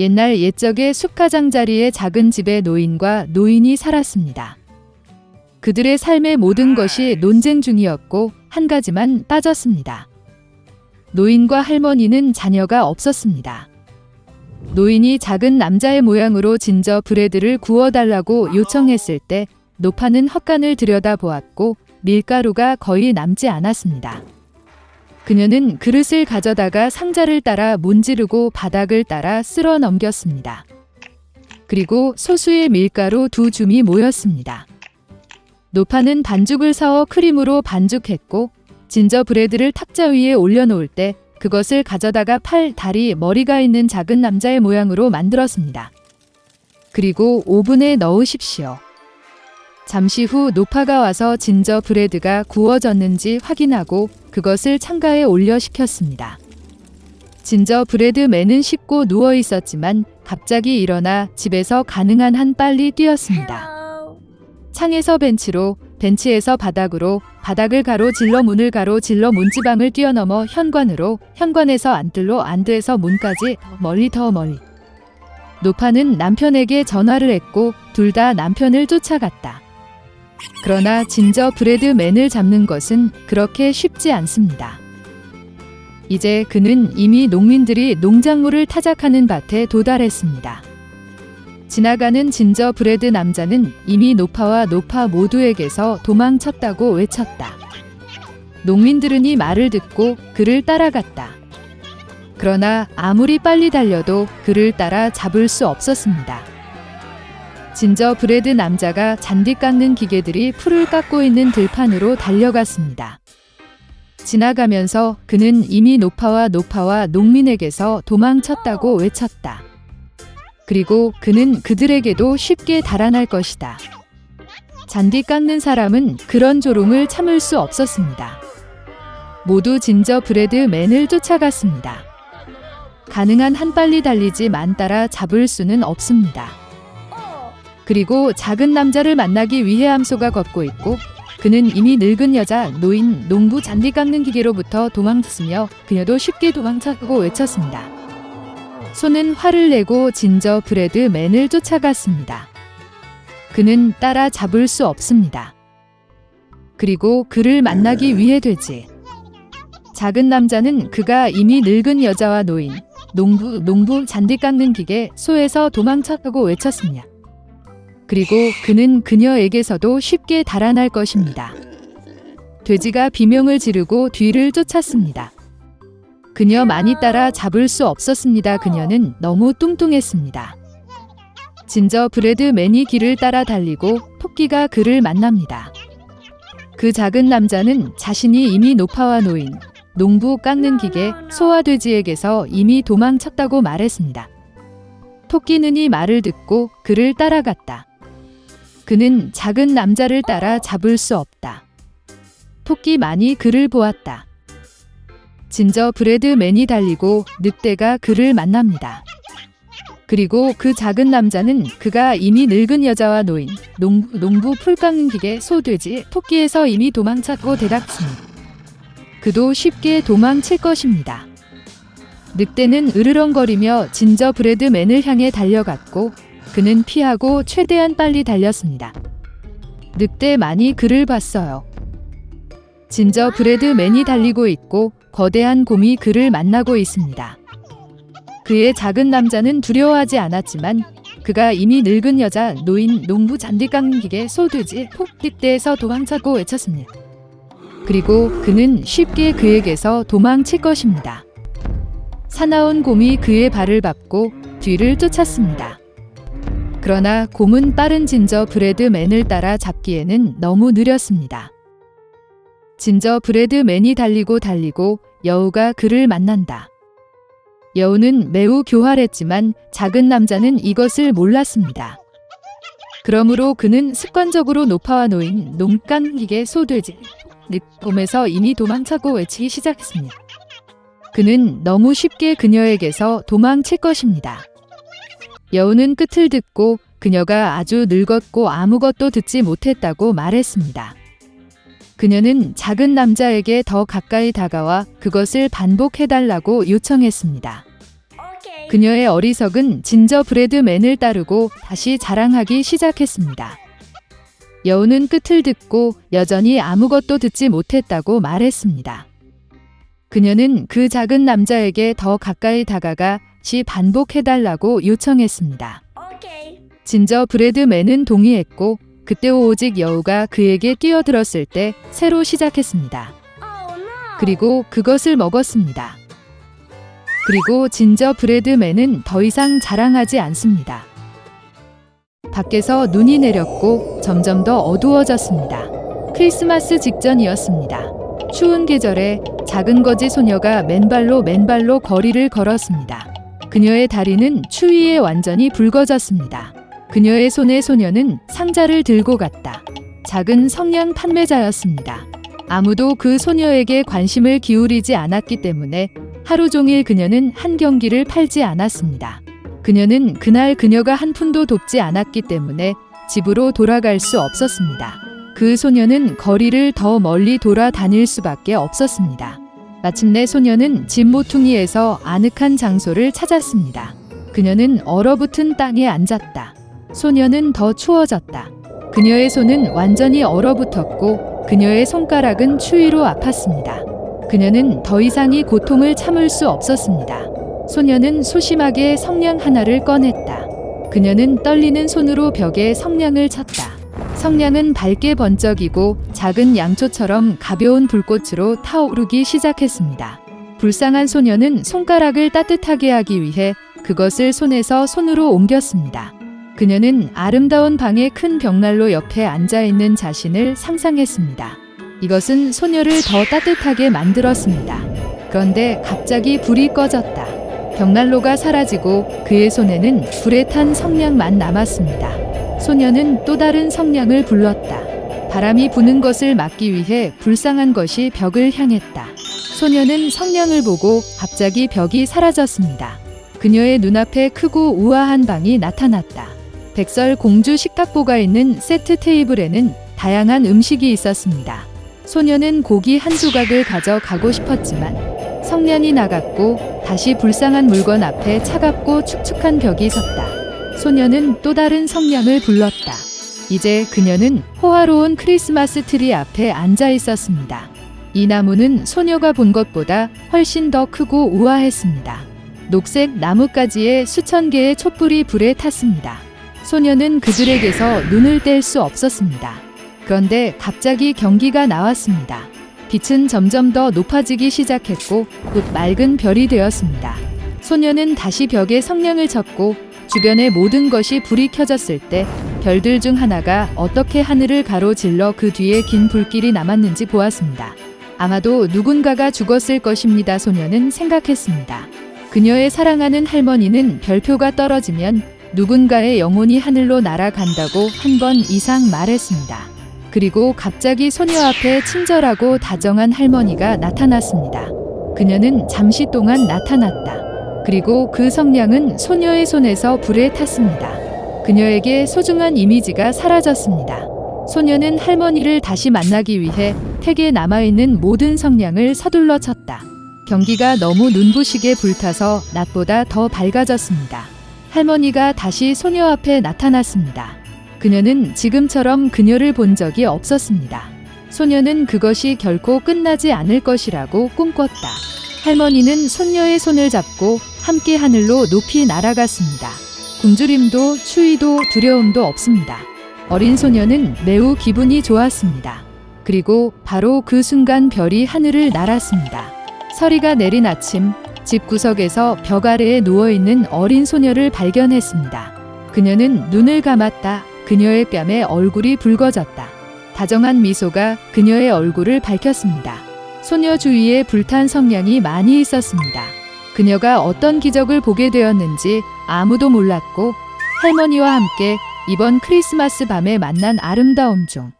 옛날 옛적에 숲가장자리의 작은 집에 노인과 노인이 살았습니다. 그들의 삶의 모든 것이 논쟁 중이었고 한 가지만 빠졌습니다. 노인과 할머니는 자녀가 없었습니다. 노인이 작은 남자의 모양으로 진저브레드를 구워달라고 요청했을 때 노파는 헛간을 들여다보았고 밀가루가 거의 남지 않았습니다. 그녀는 그릇을 가져다가 상자를 따라 문지르고 바닥을 따라 쓸어 넘겼습니다. 그리고 소수의 밀가루 2줌이 모였습니다. 노파는 반죽을 사어 크림으로 반죽했고 진저브레드를 탁자 위에 올려놓을 때 그것을 가져다가 팔, 다리, 머리가 있는 작은 남자의 모양으로 만들었습니다. 그리고 오븐에 넣으십시오. 잠시 후 노파가 와서 진저브레드가 구워졌는지 확인하고 그것을 창가에 올려 식혔습니다. 진저브레드맨은 씻고 누워 있었지만 갑자기 일어나 집에서 가능한 한 빨리 뛰었습니다. 창에서 벤치로, 벤치에서 바닥으로, 바닥을 가로질러 문을 가로질러 문지방을 뛰어넘어 현관으로, 현관에서 안뜰로, 안뜰에서 문까지 더 멀리. 노파는 남편에게 전화를 했고 둘 다 남편을 쫓아갔다. 그러나 진저브레드맨을 잡는 것은 그렇게 쉽지 않습니다. 이제 그는 이미 농민들이 농작물을 타작하는 밭에 도달했습니다. 지나가는 진저브레드 남자는 이미 노파와 노파 모두에게서 도망쳤다고 외쳤다. 농민들은 이 말을 듣고 그를 따라갔다. 그러나 아무리 빨리 달려도 그를 따라 잡을 수 없었습니다. 진저브레드 남자가 잔디 깎는 기계들이 풀을 깎고 있는 들판으로 달려갔습니다. 지나가면서 그는 이미 노파와 농민에게서 도망쳤다고 외쳤다. 그리고 그는 그들에게도 쉽게 달아날 것이다. 잔디 깎는 사람은 그런 조롱을 참을 수 없었습니다. 모두 진저브레드맨을 쫓아갔습니다. 가능한 한 빨리 달리지만 따라 잡을 수는 없습니다. 그리고 작은 남자를 만나기 위해 암소가 걷고 있고 그는 이미 늙은 여자, 노인, 농부 잔디 깎는 기계로부터 도망쳤으며 그녀도 쉽게 도망쳤고 외쳤습니다. 소는 화를 내고 진저브레드맨을 쫓아갔습니다. 그는 따라 잡을 수 없습니다. 그리고 그를 만나기 위해 되지. 작은 남자는 그가 이미 늙은 여자와 노인, 농부 잔디 깎는 기계, 소에서 도망쳤다고 외쳤습니다. 그리고 그는 그녀에게서도 쉽게 달아날 것입니다. 돼지가 비명을 지르고 뒤를 쫓았습니다. 그녀 많이 따라 잡을 수 없었습니다. 그녀는 너무 뚱뚱했습니다. 진저브레드맨이 길을 따라 달리고 토끼가 그를 만납니다. 그 작은 남자는 자신이 이미 노파와 노인, 농부 깎는 기계, 소와 돼지에게서 이미 도망쳤다고 말했습니다. 토끼는 이 말을 듣고 그를 따라갔다. 그는 작은 남자를 따라 잡을 수 없다. 토끼만이 그를 보았다. 진저브레드맨이 달리고 늑대가 그를 만납니다. 그리고 그 작은 남자는 그가 이미 늙은 여자와 노인, 농부 풀 깎는 기계, 소, 돼지, 토끼에서 이미 도망쳤고 대답습니다. 그도 쉽게 도망칠 것입니다. 늑대는 으르렁거리며 진저브레드맨을 향해 달려갔고 그는 피하고 최대한 빨리 달렸습니다. 늑대만이 그를 봤어요. 진저브레드맨이 달리고 있고 거대한 곰이 그를 만나고 있습니다. 그의 작은 남자는 두려워하지 않았지만 그가 이미 늙은 여자, 노인, 농부 잔디 깎는 기계, 소, 돼지, 늑대에서 도망쳤고 외쳤습니다. 그리고 그는 쉽게 그에게서 도망칠 것입니다. 사나운 곰이 그의 발을 밟고 뒤를 쫓았습니다. 그러나 곰은 빠른 진저브레드맨을 따라 잡기에는 너무 느렸습니다. 진저브레드맨이 달리고 여우가 그를 만난다. 여우는 매우 교활했지만 작은 남자는 이것을 몰랐습니다. 그러므로 그는 습관적으로 노파와 노인, 농간 기계, 소, 돼지, 곰에서 이미 도망쳤고 외치기 시작했습니다. 그는 너무 쉽게 그녀에게서 도망칠 것입니다. 여우는 끝을 듣고 그녀가 아주 늙었고 아무것도 듣지 못했다고 말했습니다. 그녀는 작은 남자에게 더 가까이 다가와 그것을 반복해달라고 요청했습니다. 그녀의 어리석은 진저브레드맨을 따르고 다시 자랑하기 시작했습니다. 여우는 끝을 듣고 여전히 아무것도 듣지 못했다고 말했습니다. 그녀는 그 작은 남자에게 더 가까이 다가가 다시 반복해달라고 요청했습니다. 진저브레드맨은 동의했고 그때 오직 여우가 그에게 뛰어들었을 때 새로 시작했습니다. 그리고 그것을 먹었습니다. 그리고 진저브레드맨은 더 이상 자랑하지 않습니다. 밖에서 눈이 내렸고 점점 더 어두워졌습니다. 크리스마스 직전이었습니다. 추운 계절에 작은 거지 소녀가 맨발로 거리를 걸었습니다. 그녀의 다리는 추위에 완전히 붉어졌습니다. 그녀의 손에 소녀는 상자를 들고 갔다. 작은 성냥 판매자였습니다. 아무도 그 소녀에게 관심을 기울이지 않았기 때문에 하루 종일 그녀는 한 경기를 팔지 않았습니다. 그녀는 그날 그녀가 한 푼도 돕지 않았기 때문에 집으로 돌아갈 수 없었습니다. 그 소녀는 거리를 더 멀리 돌아다닐 수밖에 없었습니다. 마침내 소녀는 집 모퉁이에서 아늑한 장소를 찾았습니다. 그녀는 얼어붙은 땅에 앉았다. 소녀는 더 추워졌다. 그녀의 손은 완전히 얼어붙었고 그녀의 손가락은 추위로 아팠습니다. 그녀는 더 이상 이 고통을 참을 수 없었습니다. 소녀는 소심하게 성냥 하나를 꺼냈다. 그녀는 떨리는 손으로 벽에 성냥을 쳤다. 성냥은 밝게 번쩍이고 작은 양초처럼 가벼운 불꽃으로 타오르기 시작했습니다. 불쌍한 소녀는 손가락을 따뜻하게 하기 위해 그것을 손에서 손으로 옮겼습니다. 그녀는 아름다운 방의 큰 벽난로 옆에 앉아있는 자신을 상상했습니다. 이것은 소녀를 더 따뜻하게 만들었습니다. 그런데 갑자기 불이 꺼졌다. 벽난로가 사라지고 그의 손에는 불에 탄 성냥만 남았습니다. 소녀는 또 다른 성냥을 불렀다. 바람이 부는 것을 막기 위해 불쌍한 것이 벽을 향했다. 소녀는 성냥을 보고 갑자기 벽이 사라졌습니다. 그녀의 눈앞에 크고 우아한 방이 나타났다. 백설 공주 식탁보가 있는 세트 테이블에는 다양한 음식이 있었습니다. 소녀는 고기 한 조각을 가져가고 싶었지만 성냥이 나갔고 다시 불쌍한 물건 앞에 차갑고 축축한 벽이 섰다. 소녀는 또 다른 성냥을 불렀다. 이제 그녀는 호화로운 크리스마스 트리 앞에 앉아 있었습니다. 이 나무는 소녀가 본 것보다 훨씬 더 크고 우아했습니다. 녹색 나뭇가지에 수천 개의 촛불이 불에 탔습니다. 소녀는 그들에게서 눈을 뗄 수 없었습니다. 그런데 갑자기 경기가 나왔습니다. 빛은 점점 더 높아지기 시작했고 곧 맑은 별이 되었습니다. 소녀는 다시 벽에 성냥을 쳤고 주변의 모든 것이 불이 켜졌을 때 별들 중 하나가 어떻게 하늘을 가로질러 그 뒤에 긴 불길이 남았는지 보았습니다. 아마도 누군가가 죽었을 것입니다. 소녀는 생각했습니다. 그녀의 사랑하는 할머니는 별표가 떨어지면 누군가의 영혼이 하늘로 날아간다고 한 번 이상 말했습니다. 그리고 갑자기 소녀 앞에 친절하고 다정한 할머니가 나타났습니다. 그녀는 잠시 동안 나타났다. 그리고 그 성냥은 소녀의 손에서 불에 탔습니다. 그녀에게 소중한 이미지가 사라졌습니다. 소녀는 할머니를 다시 만나기 위해 택에 남아있는 모든 성냥을 서둘러 쳤다. 경기가 너무 눈부시게 불타서 낮보다 더 밝아졌습니다. 할머니가 다시 소녀 앞에 나타났습니다. 그녀는 지금처럼 그녀를 본 적이 없었습니다. 소녀는 그것이 결코 끝나지 않을 것이라고 꿈꿨다. 할머니는 손녀의 손을 잡고 함께 하늘로 높이 날아갔습니다. 굶주림도 추위도 두려움도 없습니다. 어린 소녀는 매우 기분이 좋았습니다. 그리고 바로 그 순간 별이 하늘을 날았습니다. 서리가 내린 아침, 집 구석에서 벽 아래에 누워있는 어린 소녀를 발견했습니다. 그녀는 눈을 감았다. 그녀의 뺨에 얼굴이 붉어졌다. 다정한 미소가 그녀의 얼굴을 밝혔습니다. 소녀 주위에 불탄 성냥이 많이 있었습니다. 그녀가 어떤 기적을 보게 되었는지 아무도 몰랐고 할머니와 함께 이번 크리스마스 밤에 만난 아름다움 중